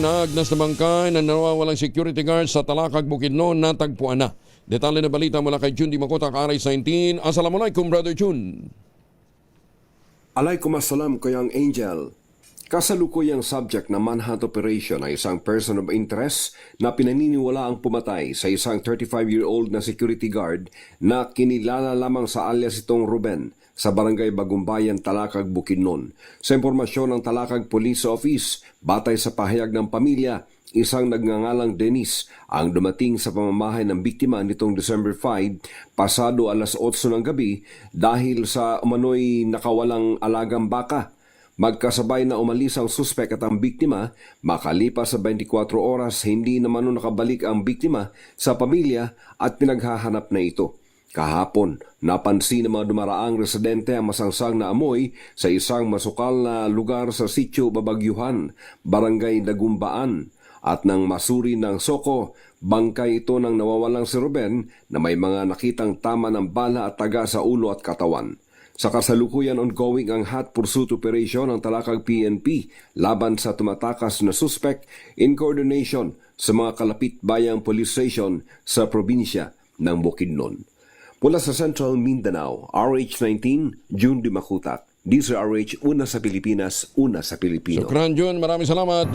naagnas na bangkay na nawawalang security guard sa Talakag, Bukidnon natagpuan na. Detalye na balita mula kay Jun Di Makota, Karay 19. Assalamualaikum, Brother Jun. Alaikum assalam, Kuyang Angel. Kasalukuyang subject na manhunt operation ay isang person of interest na pinaniniwala ang pumatay sa isang 35-year-old na security guard na kinilala lamang sa alias itong Ruben sa barangay Bagumbayan, Talakag, Bukidnon. Sa impormasyon ng Talakag Police Office, batay sa pahayag ng pamilya, isang nagngangalang Dennis ang dumating sa pamamahay ng biktima nitong December 5, pasado alas 8 ng gabi dahil sa umano'y nakawalang alagang baka. Magkasabay na umalis ang suspek at ang biktima, makalipas sa 24 oras hindi naman nakabalik ang biktima sa pamilya at pinaghahanap na ito. Kahapon, napansin ng mga dumaraang residente ang masangsang na amoy sa isang masukal na lugar sa Sitio Babagyuhan, Barangay Dagumbaan. At nang masuri ng soko, bangkay ito ng nawawalang si Ruben na may mga nakitang tama ng bala at taga sa ulo at katawan. Sa kasalukuyan ongoing ang hot pursuit operation ng Talakag PNP laban sa tumatakas na suspect in coordination sa mga kalapit bayang police station sa probinsya ng Bukidnon. Mula sa Central Mindanao, RH19, Jun Di Makota. DZRH, una sa Pilipinas, una sa Pilipino. Shukran, Jun. Maraming salamat.